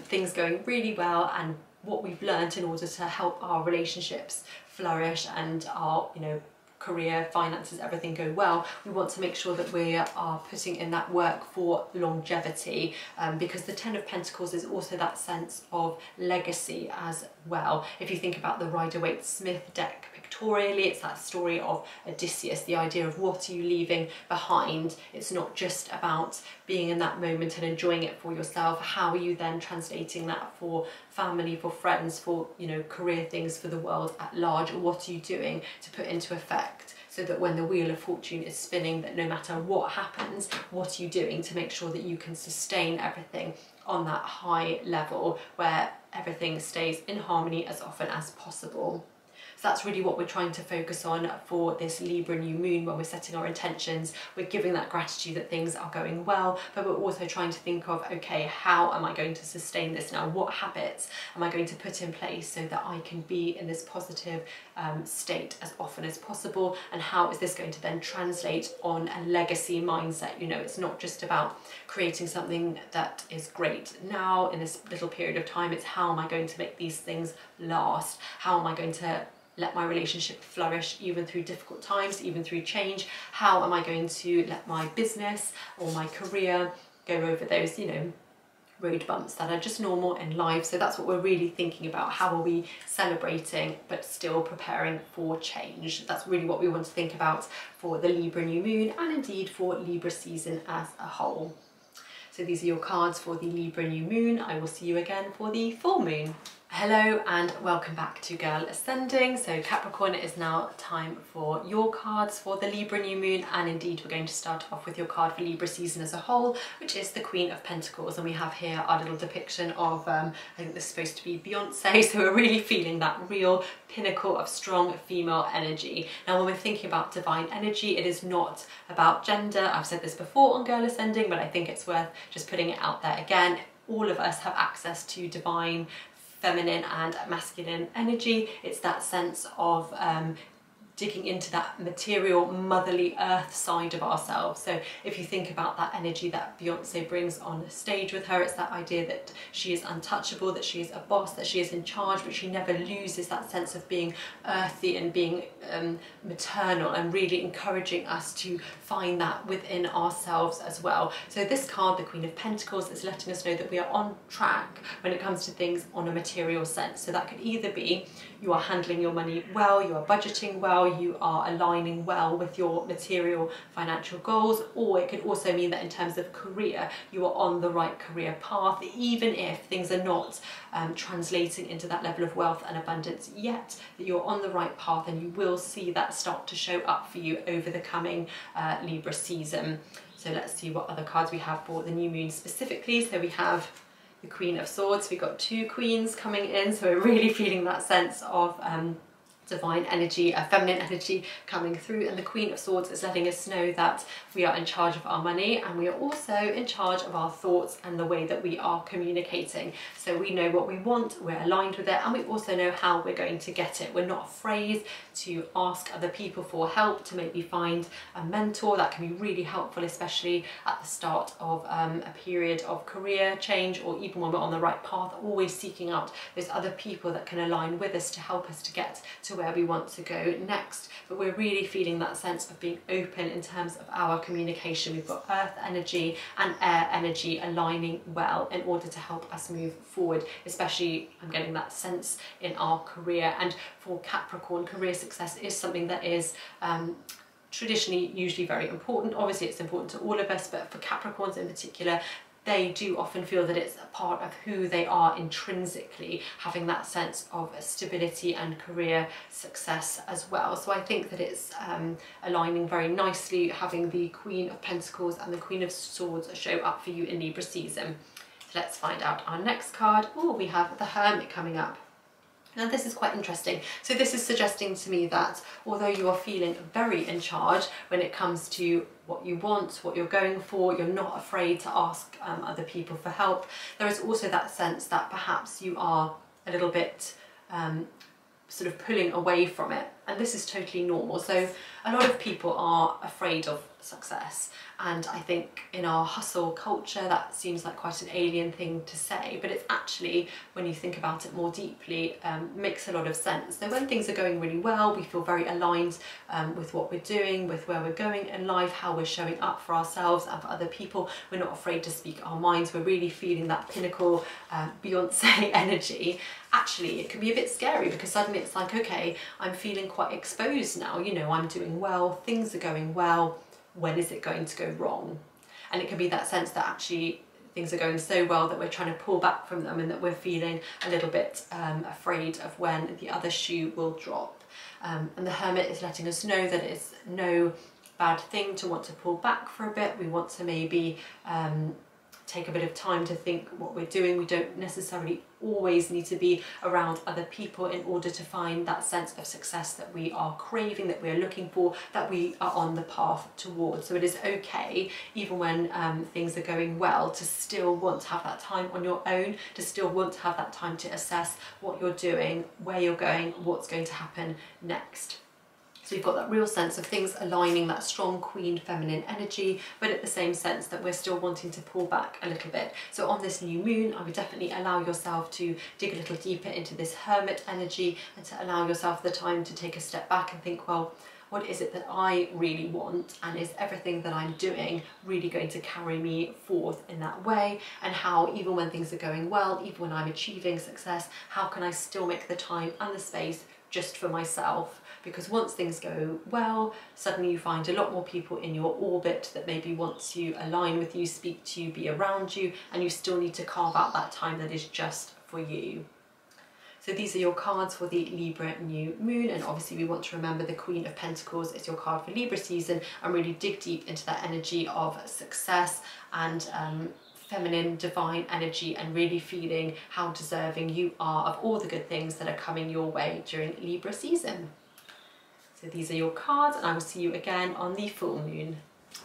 things going really well, and what we've learned in order to help our relationships flourish and our, you know, career, finances, everything go well. We want to make sure that we are putting in that work for longevity, because the Ten of Pentacles is also that sense of legacy as well. If you think about the Rider-Waite-Smith deck pictorially, it's that story of Odysseus, the idea of what are you leaving behind. It's not just about being in that moment and enjoying it for yourself. How are you then translating that for family, for friends, for, you know, career things, for the world at large? Or what are you doing to put into effect so that when the Wheel of Fortune is spinning, that no matter what happens, what are you doing to make sure that you can sustain everything on that high level where everything stays in harmony as often as possible? So that's really what we're trying to focus on for this Libra new moon. When we're setting our intentions, we're giving that gratitude that things are going well, but we're also trying to think of, okay, how am I going to sustain this now? What habits am I going to put in place so that I can be in this positive state as often as possible? And how is this going to then translate on a legacy mindset? You know, it's not just about creating something that is great now in this little period of time. It's how am I going to make these things last? How am I going to let my relationship flourish even through difficult times, even through change? How am I going to let my business or my career go over those, you know, road bumps that are just normal in life? So that's what we're really thinking about. How are we celebrating but still preparing for change? That's really what we want to think about for the Libra new moon, and indeed for Libra season as a whole. So these are your cards for the Libra new moon. I will see you again for the full moon. Hello and welcome back to Girl Ascending. So Capricorn, it is now time for your cards for the Libra new moon, and indeed we're going to start off with your card for Libra season as a whole, which is the Queen of Pentacles. And we have here our little depiction of, I think this is supposed to be Beyonce, so we're really feeling that real pinnacle of strong female energy. Now when we're thinking about divine energy, it is not about gender. I've said this before on Girl Ascending, but I think it's worth just putting it out there again. All of us have access to divine feminine and masculine energy. It's that sense of digging into that material, motherly earth side of ourselves. So if you think about that energy that Beyonce brings on the stage with her, it's that idea that she is untouchable, that she is a boss, that she is in charge, but she never loses that sense of being earthy and being maternal, and really encouraging us to find that within ourselves as well. So this card, the Queen of Pentacles, is letting us know that we are on track when it comes to things on a material sense. So that could either be you are handling your money well, you are budgeting well, you are aligning well with your material financial goals, or it could also mean that in terms of career, you are on the right career path, even if things are not translating into that level of wealth and abundance yet, that you're on the right path, and you will see that start to show up for you over the coming Libra season. So let's see what other cards we have for the new moon specifically. So we have the Queen of Swords. We've got two queens coming in, so we're really feeling that sense of divine energy, feminine energy coming through, and the Queen of Swords is letting us know that we are in charge of our money, and we are also in charge of our thoughts and the way that we are communicating. So we know what we want, we're aligned with it, and we also know how we're going to get it. We're not afraid to ask other people for help, to maybe find a mentor. That can be really helpful, especially at the start of a period of career change, or even when we're on the right path, always seeking out those other people that can align with us to help us to get to where we want to go next. But we're really feeling that sense of being open in terms of our communication. We've got earth energy and air energy aligning well in order to help us move forward, especially I'm getting that sense in our career. And for Capricorn, career success is something that is traditionally usually very important. Obviously it's important to all of us, but for Capricorns in particular, they do often feel that it's a part of who they are intrinsically, having that sense of stability and career success as well. So I think that it's aligning very nicely, having the Queen of Pentacles and the Queen of Swords show up for you in Libra season. So let's find out our next card. Oh, we have the Hermit coming up. Now this is quite interesting. So this is suggesting to me that although you are feeling very in charge when it comes to what you want, what you're going for, you're not afraid to ask other people for help, there is also that sense that perhaps you are a little bit sort of pulling away from it. And this is totally normal. So a lot of people are afraid of success, and I think in our hustle culture that seems like quite an alien thing to say, but it's actually, when you think about it more deeply, makes a lot of sense. So when things are going really well, we feel very aligned with what we're doing, with where we're going in life, how we're showing up for ourselves and for other people. We're not afraid to speak our minds. We're really feeling that pinnacle Beyonce energy. Actually, it can be a bit scary because suddenly it's like, okay, I'm feeling quite exposed now, you know, I'm doing well, things are going well, when is it going to go wrong? And it can be that sense that actually things are going so well that we're trying to pull back from them, and that we're feeling a little bit afraid of when the other shoe will drop. And the Hermit is letting us know that it's no bad thing to want to pull back for a bit. We want to maybe take a bit of time to think what we're doing. We don't necessarily always need to be around other people in order to find that sense of success that we are craving, that we're looking for, that we are on the path towards. So it is okay, even when things are going well, to still want to have that time on your own, to still want to have that time to assess what you're doing, where you're going, what's going to happen next. So you've got that real sense of things aligning, that strong queen feminine energy, but at the same sense that we're still wanting to pull back a little bit. So on this new moon, I would definitely allow yourself to dig a little deeper into this Hermit energy, and to allow yourself the time to take a step back and think, well, what is it that I really want, and is everything that I'm doing really going to carry me forth in that way? And how, even when things are going well, even when I'm achieving success, how can I still make the time and the space just for myself? Because once things go well, suddenly you find a lot more people in your orbit that maybe want to align with you, speak to you, be around you, and you still need to carve out that time that is just for you. So these are your cards for the Libra new moon, and obviously we want to remember the Queen of Pentacles is your card for Libra season, and really dig deep into that energy of success and feminine divine energy, and really feeling how deserving you are of all the good things that are coming your way during Libra season. So these are your cards, and I will see you again on the full moon.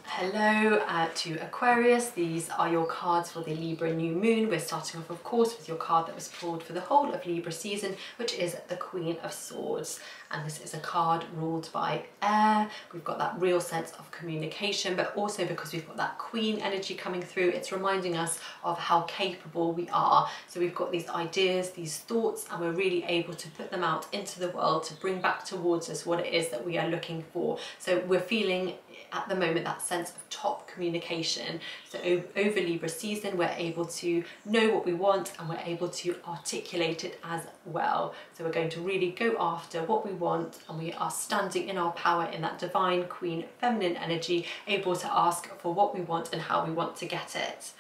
Hello to Aquarius. These are your cards for the Libra new moon. We're starting off, of course, with your card that was pulled for the whole of Libra season, which is the Queen of Swords. And this is a card ruled by air. We've got that real sense of communication, but also because we've got that queen energy coming through, it's reminding us of how capable we are. So we've got these ideas, these thoughts, and we're really able to put them out into the world to bring back towards us what it is that we are looking for. So we're feeling at the moment that sense of top communication. So over Libra season, we're able to know what we want and we're able to articulate it as well. So we're going to really go after what we want, and we are standing in our power in that divine queen feminine energy, able to ask for what we want and how we want to get it.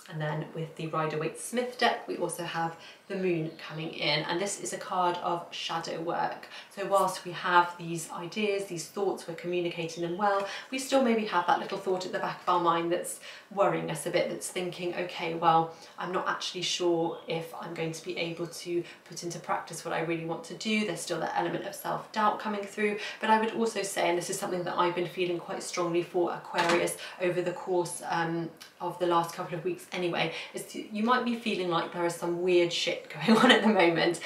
And then with the Rider-Waite-Smith deck, we also have the moon coming in, and this is a card of shadow work. So whilst we have these ideas, these thoughts, we're communicating them well, we still maybe have that little thought at the back of our mind that's worrying us a bit, that's thinking, okay, well, I'm not actually sure if I'm going to be able to put into practice what I really want to do. There's still that element of self-doubt coming through. But I would also say, and this is something that I've been feeling quite strongly for Aquarius over the course of the last couple of weeks anyway, is you might be feeling like there is some weird shit going on at the moment.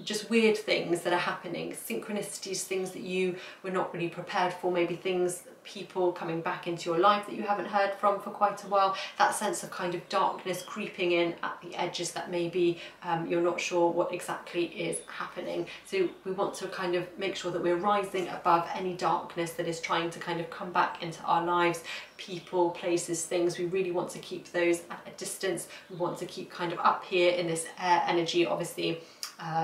Just weird things that are happening, synchronicities, things that you were not really prepared for, maybe things, people coming back into your life that you haven't heard from for quite a while, that sense of kind of darkness creeping in at the edges that maybe you're not sure what exactly is happening. So we want to kind of make sure that we're rising above any darkness that is trying to kind of come back into our lives, people, places, things. We really want to keep those at a distance. We want to keep kind of up here in this air energy. Obviously,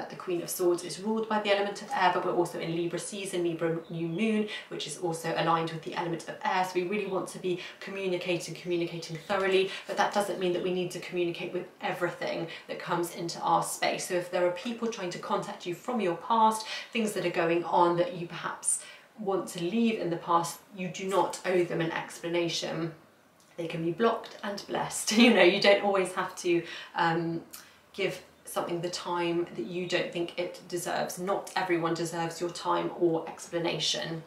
the Queen of Swords is ruled by the element of air, but we're also in Libra season, Libra new moon, which is also aligned with the element of air. So we really want to be communicating thoroughly, but that doesn't mean that we need to communicate with everything that comes into our space. So if there are people trying to contact you from your past, things that are going on that you perhaps want to leave in the past, you do not owe them an explanation. They can be blocked and blessed. You know, you don't always have to give something the time that you don't think it deserves. Not everyone deserves your time or explanation.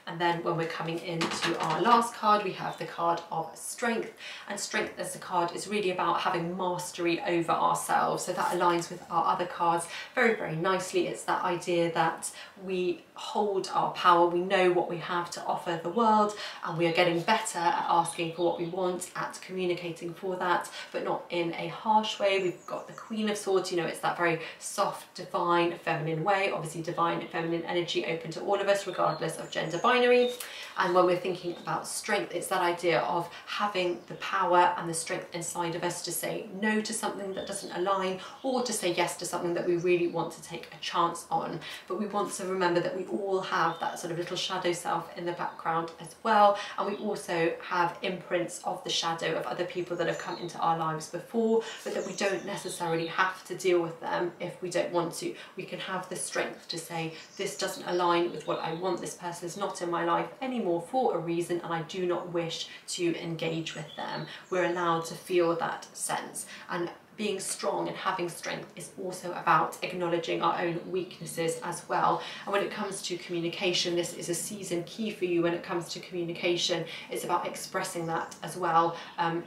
And then when we're coming into our last card, we have the card of strength. And strength as a card is really about having mastery over ourselves. So that aligns with our other cards very, very nicely. It's that idea that we hold our power, we know what we have to offer the world, and we are getting better at asking for what we want, at communicating for that, but not in a harsh way. We've got the Queen of Swords, you know, it's that very soft, divine, feminine way. Obviously divine and feminine energy open to all of us, regardless of gender binary. And when we're thinking about strength, it's that idea of having the power and the strength inside of us to say no to something that doesn't align, or to say yes to something that we really want to take a chance on. But we want to remember that we all have that sort of little shadow self in the background as well, and we also have imprints of the shadow of other people that have come into our lives before, but that we don't necessarily have to deal with them if we don't want to. We can have the strength to say, this doesn't align with what I want, this person is not in my life anymore for a reason, and I do not wish to engage with them. We're allowed to feel that sense. And being strong and having strength is also about acknowledging our own weaknesses as well. And when it comes to communication, this is a season key for you. When it comes to communication, it's about expressing that as well,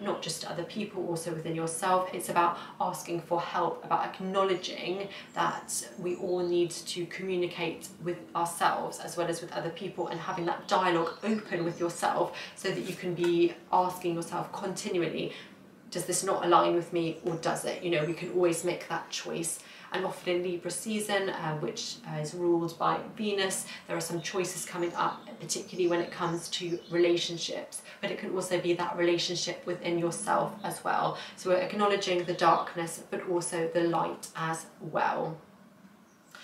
not just to other people, also within yourself. It's about asking for help, about acknowledging that we all need to communicate with ourselves as well as with other people, and having that dialogue open with yourself so that you can be asking yourself continually, does this not align with me, or does it? You know, we can always make that choice. And often in Libra season, which is ruled by Venus, there are some choices coming up, particularly when it comes to relationships, but it can also be that relationship within yourself as well. So we're acknowledging the darkness, but also the light as well.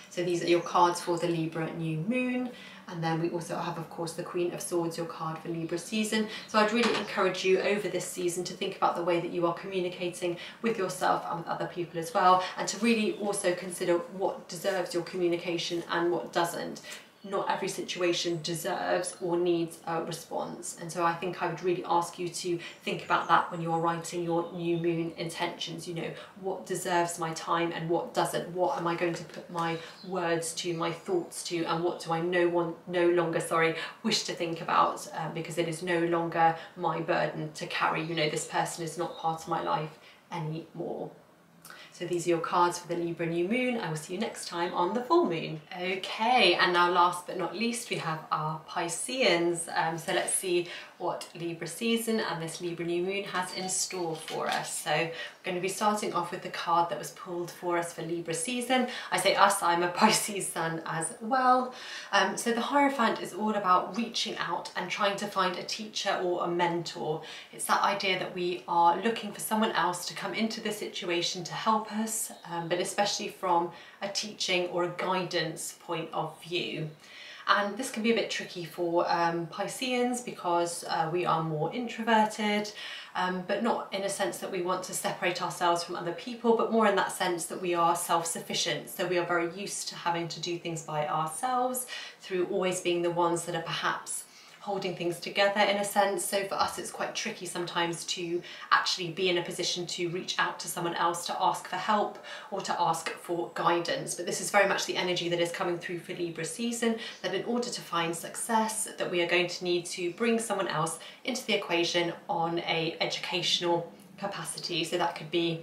So these are your cards for the Libra new moon. And then we also have, of course, the Queen of Swords, your card for Libra season. So I'd really encourage you over this season to think about the way that you are communicating with yourself and with other people as well, and to really also consider what deserves your communication and what doesn't. Not every situation deserves or needs a response. And so I think I would really ask you to think about that when you're writing your new moon intentions. You know, what deserves my time and what doesn't? What am I going to put my words to, my thoughts to, and what do I no longer wish to think about, because it is no longer my burden to carry. You know, this person is not part of my life anymore. So these are your cards for the Libra new moon. I will see you next time on the full moon. Okay, and now last but not least, we have our Pisceans. So let's see what Libra season and this Libra new moon has in store for us. So we're going to be starting off with the card that was pulled for us for Libra season. I say us, I'm a Pisces sun as well. So the Hierophant is all about reaching out and trying to find a teacher or a mentor. It's that idea that we are looking for someone else to come into the situation to help us, but especially from a teaching or a guidance point of view. And this can be a bit tricky for Pisceans because we are more introverted, but not in a sense that we want to separate ourselves from other people, but more in that sense that we are self-sufficient. So we are very used to having to do things by ourselves, through always being the ones that are perhaps holding things together in a sense. So for us it's quite tricky sometimes to actually be in a position to reach out to someone else to ask for help or to ask for guidance. But this is very much the energy that is coming through for Libra season, that in order to find success that we are going to need to bring someone else into the equation on a educational capacity. So that could be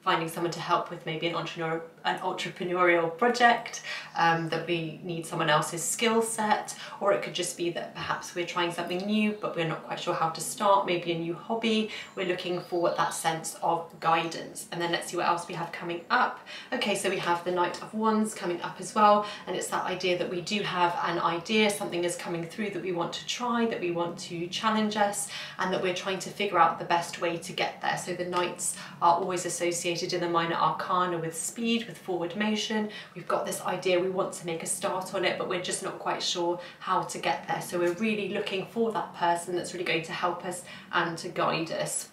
finding someone to help with maybe an entrepreneurial project, that we need someone else's skill set, or it could just be that perhaps we're trying something new but we're not quite sure how to start, maybe a new hobby. We're looking for that sense of guidance. And then let's see what else we have coming up. Okay, so we have the Knight of Wands coming up as well, and it's that idea that we do have an idea, something is coming through that we want to try, that we want to challenge us, and that we're trying to figure out the best way to get there. So the Knights are always associated in the minor arcana with speed, with forward motion. We've got this idea, we want to make a start on it, but we're just not quite sure how to get there. So we're really looking for that person that's really going to help us and to guide us.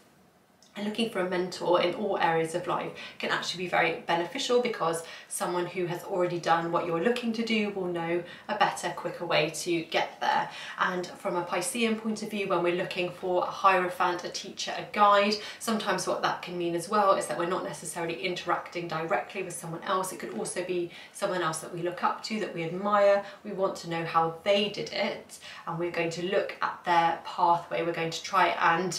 And looking for a mentor in all areas of life can actually be very beneficial, because someone who has already done what you're looking to do will know a better, quicker way to get there. And from a Piscean point of view, when we're looking for a Hierophant, a teacher, a guide, sometimes what that can mean as well is that we're not necessarily interacting directly with someone else. It could also be someone else that we look up to, that we admire. We want to know how they did it, and we're going to look at their pathway. We're going to try and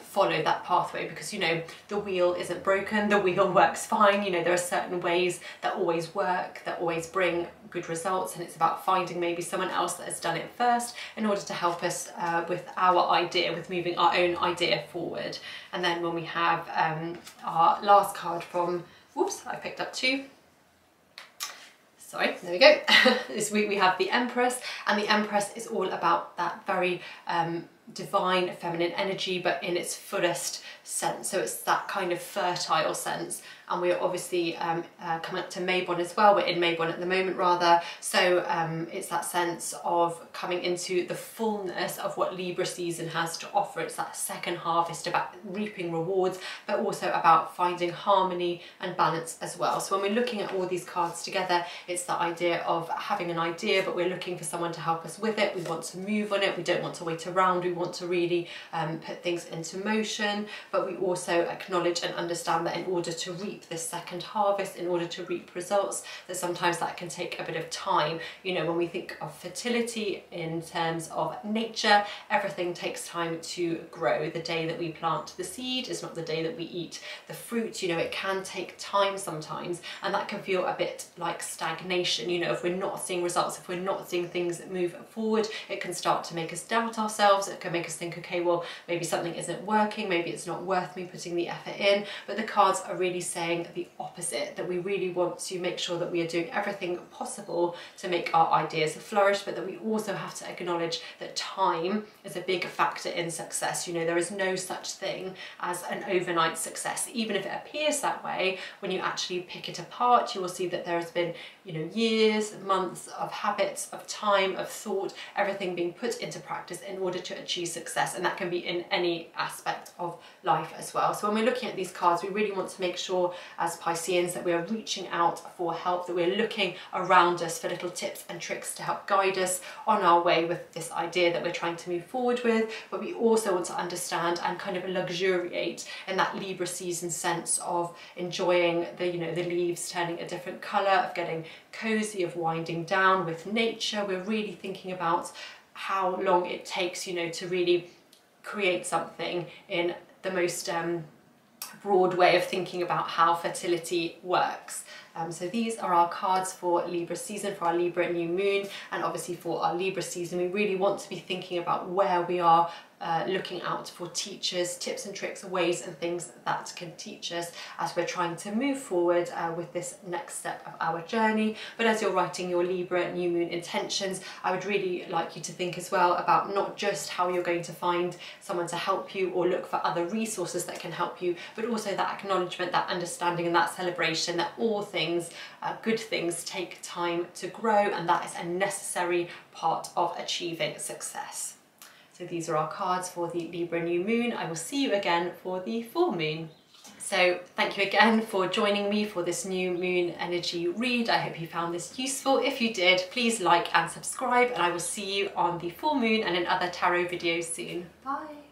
follow that pathway, because you know the wheel isn't broken, the wheel works fine. You know, there are certain ways that always work, that always bring good results, and it's about finding maybe someone else that has done it first in order to help us with our idea, with moving our own idea forward. And then when we have our last card from, whoops, I picked up two. Sorry, there we go. This week we have the Empress, and the Empress is all about that very divine feminine energy, but in its fullest sense. So it's that kind of fertile sense. And we're obviously coming up to Mabon as well. We're in Mabon at the moment rather. So it's that sense of coming into the fullness of what Libra season has to offer. It's that second harvest, about reaping rewards, but also about finding harmony and balance as well. So when we're looking at all these cards together, it's that idea of having an idea, but we're looking for someone to help us with it. We want to move on it. We don't want to wait around. We want to really put things into motion, but we also acknowledge and understand that in order to reap this second harvest, in order to reap results, that sometimes that can take a bit of time. You know, when we think of fertility in terms of nature, everything takes time to grow. The day that we plant the seed is not the day that we eat the fruit. You know, it can take time sometimes, and that can feel a bit like stagnation. You know, if we're not seeing results, if we're not seeing things move forward, it can start to make us doubt ourselves. It can make us think, okay, well, maybe something isn't working, maybe it's not worth me putting the effort in. But the cards are really saying the opposite, that we really want to make sure that we are doing everything possible to make our ideas flourish, but that we also have to acknowledge that time is a big factor in success. You know, there is no such thing as an overnight success. Even if it appears that way, when you actually pick it apart, you will see that there has been, you know, years, months of habits, of time, of thought, everything being put into practice in order to achieve success. And that can be in any aspect of life as well. So when we're looking at these cards, we really want to make sure as Pisceans that we are reaching out for help, that we're looking around us for little tips and tricks to help guide us on our way with this idea that we're trying to move forward with. But we also want to understand and kind of luxuriate in that Libra season sense of enjoying the, you know, the leaves turning a different colour, of getting cozy, of winding down with nature. We're really thinking about how long it takes, you know, to really create something in the most broad way of thinking about how fertility works. So these are our cards for Libra season, for our Libra new moon, and obviously for our Libra season we really want to be thinking about where we are looking out for teachers, tips and tricks, ways and things that can teach us as we're trying to move forward with this next step of our journey. But as you're writing your Libra new moon intentions, I would really like you to think as well about not just how you're going to find someone to help you or look for other resources that can help you, but also that acknowledgement, that understanding and that celebration that all things, good things, take time to grow, and that is a necessary part of achieving success. So these are our cards for the Libra new moon. I will see you again for the full moon. So thank you again for joining me for this new moon energy read. I hope you found this useful. If you did, please like and subscribe, and I will see you on the full moon and in other tarot videos soon. Bye.